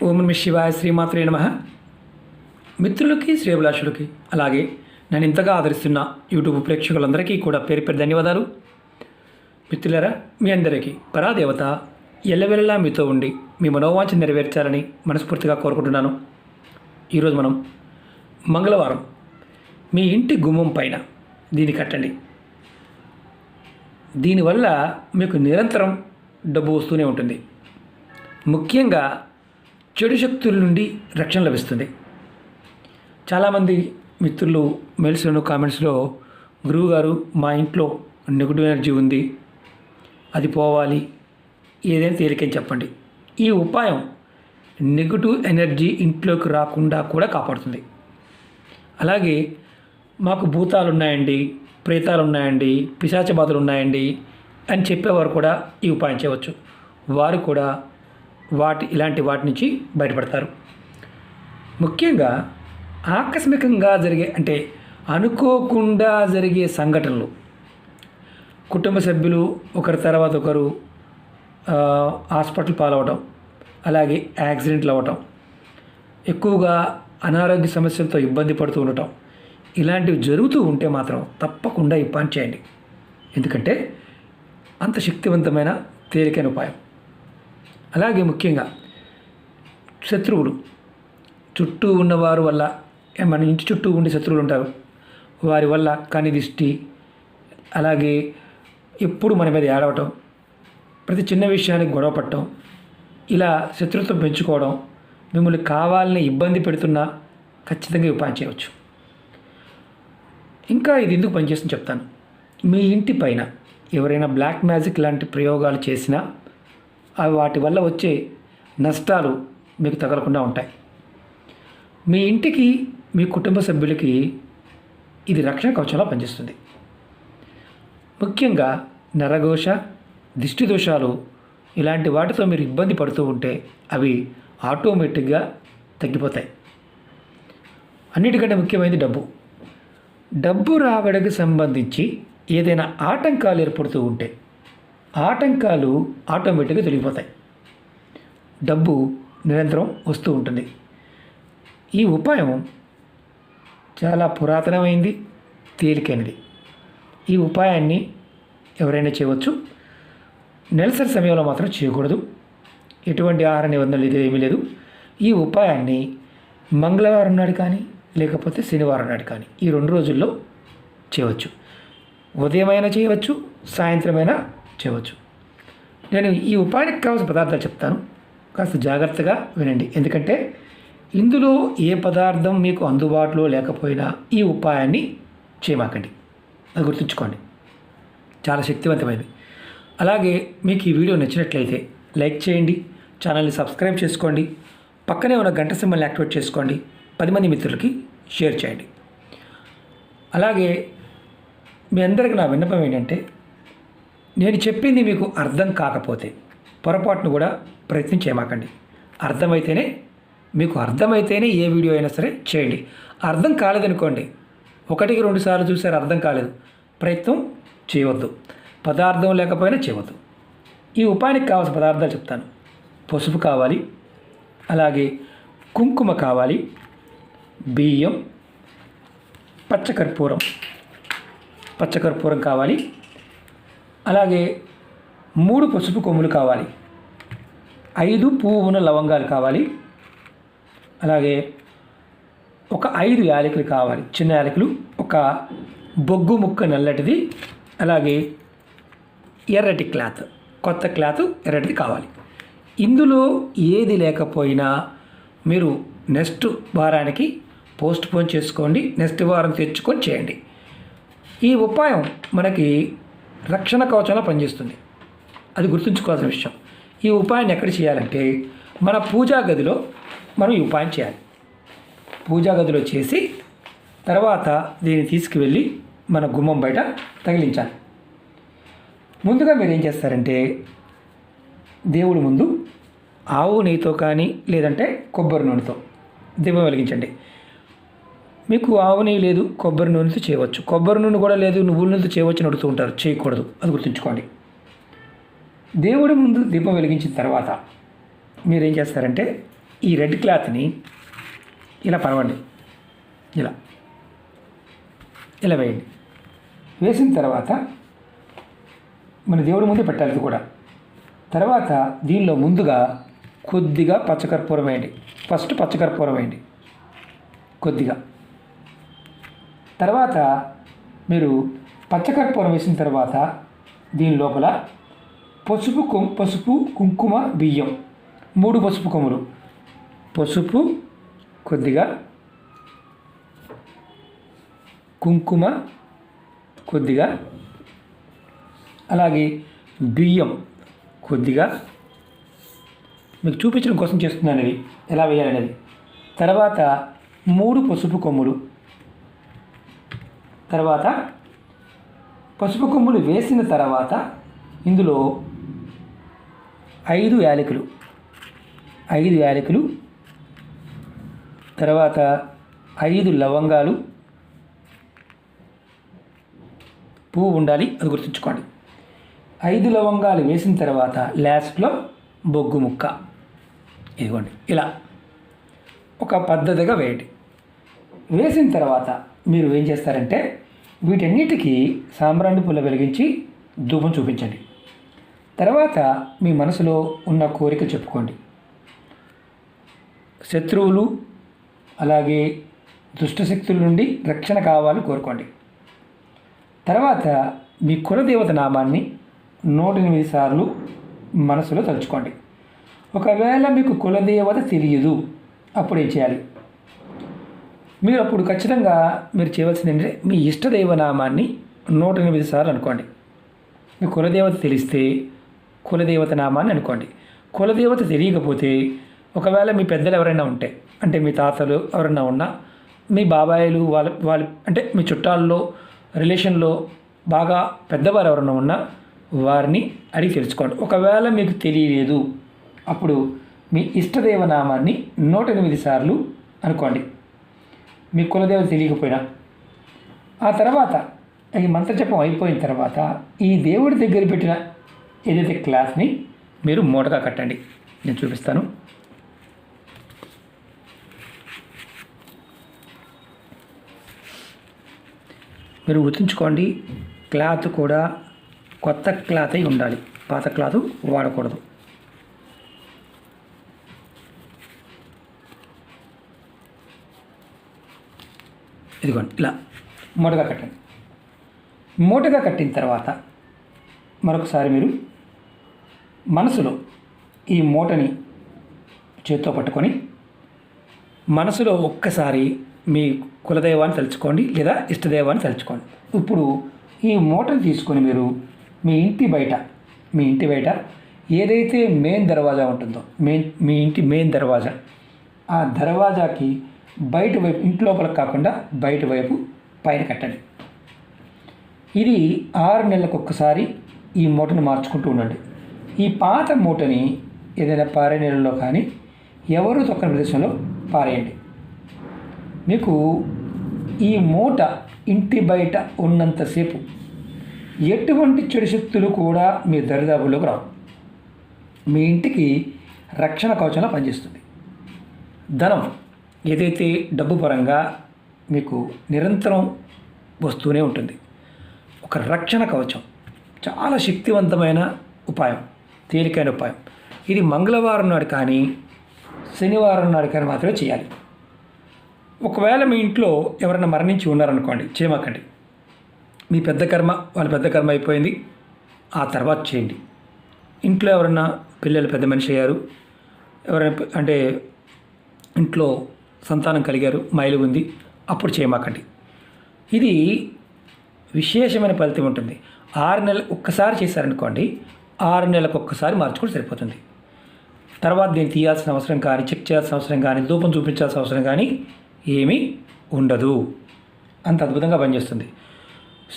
ఓం నమః శివాయ, శ్రీమాత్రే నమః. మిత్రులకి, శ్రేయభిలాషులకి, అలాగే నన్ను ఇంతగా ఆదరిస్తున్న యూట్యూబ్ ప్రేక్షకులందరికీ కూడా పేరు పేరు ధన్యవాదాలు. మిత్రులారా, మీ అందరికీ పరాదేవత ఎల్లవెల్లలా మీతో ఉండి మీ మనోవాంఛ నెరవేర్చాలని మనస్ఫూర్తిగా కోరుకుంటున్నాను. ఈరోజు మనం మంగళవారం మీ ఇంటి గుమ్మం పైన దీన్ని కట్టండి. దీనివల్ల మీకు నిరంతరం డబ్బు వస్తూనే ఉంటుంది. ముఖ్యంగా చెడు శక్తుల నుండి రక్షణ లభిస్తుంది. చాలామంది మిత్రులు మెయిల్స్లోను కామెంట్స్లో, గురువు గారు మా ఇంట్లో నెగిటివ్ ఎనర్జీ ఉంది, అది పోవాలి, ఏదైనా తేలికని చెప్పండి. ఈ ఉపాయం నెగిటివ్ ఎనర్జీ ఇంట్లోకి రాకుండా కూడా కాపాడుతుంది. అలాగే మాకు భూతాలు ఉన్నాయండి, ప్రేతాలు ఉన్నాయండి, పిశాచ బాధలు ఉన్నాయండి అని చెప్పేవారు కూడా ఈ ఉపాయం చేయవచ్చు. వారు కూడా ఇలాంటి వాటి నుంచి బయటపడతారు. ముఖ్యంగా ఆకస్మికంగా జరిగే, అంటే అనుకోకుండా జరిగే సంఘటనలు, కుటుంబ సభ్యులు ఒకరి తర్వాత ఒకరు హాస్పిటల్ పాలవటం, అలాగే యాక్సిడెంట్లు అవ్వటం, ఎక్కువగా అనారోగ్య సమస్యలతో ఇబ్బంది పడుతూ ఉండటం, ఇలాంటివి జరుగుతూ ఉంటే మాత్రం తప్పకుండా ఈ పని చేయండి. ఎందుకంటే అంత శక్తివంతమైన తేలికైన ఉపాయం. అలాగే ముఖ్యంగా శత్రువులు, చుట్టూ ఉన్నవారు వల్ల, మన ఇంటి చుట్టూ ఉండే శత్రువులు ఉంటారు, వారి వల్ల కని దిష్టి, అలాగే ఎప్పుడు మన మీద ఏడవటం, ప్రతి చిన్న విషయానికి గొడవ పడటం, ఇలా శత్రుత్వం పెంచుకోవడం, మిమ్మల్ని కావాలని ఇబ్బంది పెడుతున్నా ఖచ్చితంగా ఈ ఉపాయం చేయవచ్చు. ఇంకా ఇది ఎందుకు పనిచేస్తుందో చెప్తాను. మీ ఇంటి పైన ఎవరైనా బ్లాక్ మ్యాజిక్ లాంటి ప్రయోగాలు చేసినా అవి వాటి వల్ల వచ్చే నష్టాలు మీకు తగలకుండా ఉంటాయి. మీ ఇంటికి, మీ కుటుంబ సభ్యులకి ఇది రక్షణ కవచంలా పనిచేస్తుంది. ముఖ్యంగా నరఘోష, దిష్టి దోషాలు ఇలాంటి వాటితో మీరు ఇబ్బంది పడుతూ ఉంటే అవి ఆటోమేటిక్గా తగ్గిపోతాయి. అన్నిటికంటే ముఖ్యమైనది డబ్బు రాబడికి సంబంధించి ఏదైనా ఆటంకాలు ఏర్పడుతూ ఉంటే ఆటంకాలు ఆటోమేటిక్గా తొలగిపోతాయి. డబ్బు నిరంతరం వస్తూ ఉంటుంది. ఈ ఉపాయం చాలా పురాతనమైంది, తేలికైనది. ఈ ఉపాయాన్ని ఎవరైనా చేయవచ్చు. నెలసరి సమయంలో మాత్రం చేయకూడదు. ఎటువంటి ఆహార నిబంధనలు ఇది ఏమీ లేదు. ఈ ఉపాయాన్ని మంగళవారం నాడు కానీ, లేకపోతే శనివారం నాడు కానీ, ఈ 2 రోజుల్లో చేయవచ్చు. ఉదయమైనా చేయవచ్చు, సాయంత్రమైనా చేయవచ్చు. నేను ఈ ఉపాయానికి కావాల్సిన పదార్థాలు చెప్తాను, కాస్త జాగ్రత్తగా వినండి. ఎందుకంటే ఇందులో ఏ పదార్థం మీకు అందుబాటులో లేకపోయినా ఈ ఉపాయాన్ని చేయమాకండి, అది గుర్తుంచుకోండి. చాలా శక్తివంతమైనది. అలాగే మీకు ఈ వీడియో నచ్చినట్లయితే లైక్ చేయండి, ఛానల్ని సబ్స్క్రైబ్ చేసుకోండి, పక్కనే ఉన్న గంట సింబల్ని యాక్టివేట్ చేసుకోండి, 10 మంది మిత్రులకి షేర్ చేయండి. అలాగే మీ అందరికీ నా విన్నపం ఏంటంటే, నేను చెప్పింది మీకు అర్థం కాకపోతే పొరపాటును కూడా ప్రయత్నం చేయమాకండి. మీకు అర్థమైతేనే ఏ వీడియో అయినా సరే చేయండి. అర్థం కాలేదనుకోండి, 1-2 సార్లు చూసారు, అర్థం కాలేదు, ప్రయత్నం చేయవద్దు. పదార్థం లేకపోయినా చేయవద్దు. ఈ ఉపాయానికి కావాల్సిన పదార్థాలు చెప్తాను. పసుపు కావాలి, అలాగే కుంకుమ కావాలి, బియ్యం, పచ్చకర్పూరం కావాలి, అలాగే 3 పసుపు కొమ్ములు కావాలి, 5 పువ్వున లవంగాలు కావాలి, అలాగే ఒక 5 యాలకులు కావాలి, చిన్న యాలకులు, ఒక బొగ్గు ముక్క నల్లటిది, అలాగే ఎర్రటి క్లాత్, కొత్త క్లాత్ ఎర్రటిది కావాలి. ఇందులో ఏది లేకపోయినా మీరు నెక్స్ట్ వారానికి పోస్ట్ పోన్ చేసుకోండి, నెక్స్ట్ వారం తెచ్చుకొని చేయండి. ఈ ఉపాయం మనకి రక్షణ కవచంలో పనిచేస్తుంది, అది గుర్తుంచుకోవాల్సిన విషయం. ఈ ఉపాయాన్ని ఎక్కడ చేయాలంటే మన పూజా గదిలో మనం ఈ ఉపాయం చేయాలి. పూజా గదిలో చేసి తర్వాత దీన్ని తీసుకువెళ్ళి మన గుమ్మం బయట తగిలించాలి. ముందుగా మీరు ఏం చేస్తారంటే, దేవుడి ముందు ఆవు నెయ్యితో కానీ, లేదంటే కొబ్బరి నూనెతో దీపం వెలిగించండి. మీకు ఆవు నెయ్యి లేదు, కొబ్బరి నూనెతో చేయవచ్చు. కొబ్బరి నూనె కూడా లేదు, నువ్వుల నూనెతో చేయవచ్చు అని అడుగుతూ ఉంటారు, చేయకూడదు, అది గుర్తుంచుకోండి. దేవుడి ముందు దీపం వెలిగించిన తర్వాత మీరేం చేస్తారంటే ఈ రెడ్ క్లాత్ని ఇలా పరవండి, ఇలా ఇలా వేయండి. వేసిన తర్వాత మన దేవుడి ముందే పెట్టాలి ఇది కూడా. తర్వాత దీనిలో ముందుగా కొద్దిగా పచ్చకర్పూరం వేయండి. ఫస్ట్ పచ్చకర్పూరం వేయండి కొద్దిగా. తర్వాత మీరు పచ్చకర్పూరం వేసిన తర్వాత దీని లోపల పసుపు కుంకుమ బియ్యం 3 పసుపు కొమ్ములు, పసుపు కొద్దిగా, కుంకుమ కొద్దిగా, అలాగే బియ్యం కొద్దిగా మీకు చూపించడం కోసం చేస్తున్నాను ఇది ఎలా వేయాలనేది. తర్వాత 3 పసుపు కొమ్ములు. తర్వాత పసుపు కొమ్ములు వేసిన తర్వాత ఇందులో 5 యాలకులు, 5 యాలకులు, తర్వాత 5 లవంగాలు, పువ్వు ఉండాలి అది గుర్తుంచుకోండి. 5 లవంగాలు వేసిన తర్వాత లాస్ట్లో బొగ్గు ముక్క, ఇదిగోండి ఇలా ఒక పద్ధతిగా వేయండి. వేసిన తర్వాత మీరు ఏం చేస్తారంటే వీటన్నిటికీ సాంబ్రాణి పుల్ల వెలిగించి ధూపం చూపించండి. తర్వాత మీ మనసులో ఉన్న కోరిక చెప్పుకోండి. శత్రువులు అలాగే దుష్టశక్తుల నుండి రక్షణ కావాలని కోరుకోండి. తర్వాత మీ కులదేవత నామాన్ని 108 సార్లు మనసులో తలుచుకోండి. ఒకవేళ మీకు కులదేవత తెలియదు అప్పుడు ఏం చేయాలి? మీరు అప్పుడు ఖచ్చితంగా మీరు చేయవలసింది ఏంటంటే మీ ఇష్టదైవ నామాన్ని 108 సార్లు అనుకోండి. మీ కులదేవత తెలిస్తే కులదేవత నామాన్ని అనుకోండి. కులదేవత తెలియకపోతే ఒకవేళ మీ పెద్దలు ఎవరైనా ఉంటే, అంటే మీ తాతలు ఎవరైనా ఉన్నా, మీ బాబాయిలు వాళ్ళ అంటే మీ చుట్టాల్లో రిలేషన్లో బాగా పెద్దవారు ఎవరైనా ఉన్నా వారిని అడిగి తెలుసుకోండి. ఒకవేళ మీకు తెలియలేదు అప్పుడు మీ ఇష్టదేవ నామాన్ని 108 సార్లు అనుకోండి మీ కులదేవత తెలియకపోయినా. ఆ తర్వాత ఈ మంత్రజపం అయిపోయిన తర్వాత ఈ దేవుడి దగ్గర పెట్టిన ఏదైతే క్లాత్ని మీరు మూటగా కట్టండి. నేను చూపిస్తాను. మీరు గుర్తుంచుకోండి, క్లాత్ కూడా కొత్త క్లాత్ అయి ఉండాలి, పాత క్లాత్ వాడకూడదు. ఇదిగోండి ఇలా మూటగా కట్టండి. మూటగా కట్టిన తర్వాత మరొకసారి మీరు మనసులో ఈ మూటని చేత్తో పట్టుకొని మనసులో ఒక్కసారి మీ కులదైవాన్ని తలుచుకోండి లేదా ఇష్టదైవాన్ని తలుచుకోండి. ఇప్పుడు ఈ మూటను తీసుకొని మీరు మీ ఇంటి బయట ఏదైతే మెయిన్ దర్వాజా ఉంటుందో మీ ఇంటి మెయిన్ దర్వాజా, ఆ దర్వాజాకి బయట వైపు, ఇంటి లోపలికి కాకుండా బయట వైపు పైన కట్టండి. ఇది 6 నెలలకు ఒక్కసారి ఈ మూటను మార్చుకుంటూ ఉండండి. ఈ పాత మూటని ఏదైనా పారే నీళ్ళలో కానీ ఎవరు తొక్కని ప్రదేశంలో పారేయండి. మీకు ఈ మూట ఇంటి బయట ఉన్నంతసేపు ఎటువంటి చెడు శక్తులు కూడా మీ దరిదాపుల్లోకి రావు. మీ ఇంటికి రక్షణ కవచంలా పనిచేస్తుంది. ధనం ఏదైతే డబ్బు పరంగా మీకు నిరంతరం వస్తూనే ఉంటుంది. ఒక రక్షణ కవచం చాలా శక్తివంతమైన ఉపాయం, తేలికైన ఉపాయం. ఇది మంగళవారం నాడు కానీ శనివారం నాడు కానీ మాత్రమే చేయాలి. ఒకవేళ మీ ఇంట్లో ఎవరైనా మరణించి ఉన్నారనుకోండి, చేయమాకండి. మీ పెద్ద కర్మ వాళ్ళ పెద్ద కర్మ అయిపోయింది, ఆ తర్వాత చేయండి. ఇంట్లో ఎవరైనా పిల్లలు పెద్ద మనిషి అయ్యారు, ఎవరైనా అంటే ఇంట్లో సంతానం కలిగారు, మైలు ఉంది, అప్పుడు చేయమాకండి. ఇది విశేషమైన ఫలితం ఉంటుంది. 6 నెలలకు ఒక్కసారి చేశారనుకోండి, 6 నెలలకు ఒక్కసారి మార్చుకుంటే సరిపోతుంది. తర్వాత దీన్ని తీయాల్సిన అవసరం కానీ, చెక్ చేయాల్సిన అవసరం కానీ, ధూపం చూపించాల్సిన అవసరం కానీ ఏమీ ఉండదు. అంత అద్భుతంగా పనిచేస్తుంది.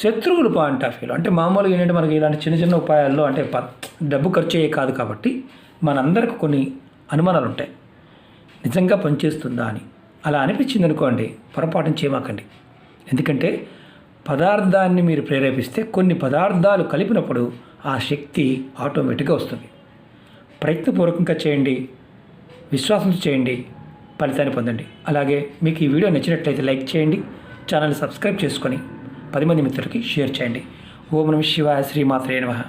శత్రువులు పాయింట్ ఆఫ్ వ్యూలో అంటే మామూలుగా ఏంటంటే మనకి ఇలాంటి చిన్న చిన్న ఉపాయాల్లో అంటే డబ్బు ఖర్చు అయ్యే కాదు కాబట్టి మనందరికి కొన్ని అనుమానాలు ఉంటాయి, నిజంగా పనిచేస్తుందా అని. అలా అనిపించింది అనుకోండి, పొరపాటున చేయమాకండి. ఎందుకంటే పదార్థాన్ని మీరు ప్రేరేపిస్తే కొన్ని పదార్థాలు కలిపినప్పుడు ఆ శక్తి ఆటోమేటిక్గా వస్తుంది. ప్రయత్నపూర్వకంగా చేయండి. విశ్వాసంతో చేయండి, ఫలితాన్ని పొందండి. అలాగే మీకు ఈ వీడియో నచ్చినట్లయితే లైక్ చేయండి, ఛానల్ సబ్స్క్రైబ్ చేసుకొని 10 మంది మిత్రులకి షేర్ చేయండి. ఓం నమః శివాయ, శ్రీమాత్రే నమః.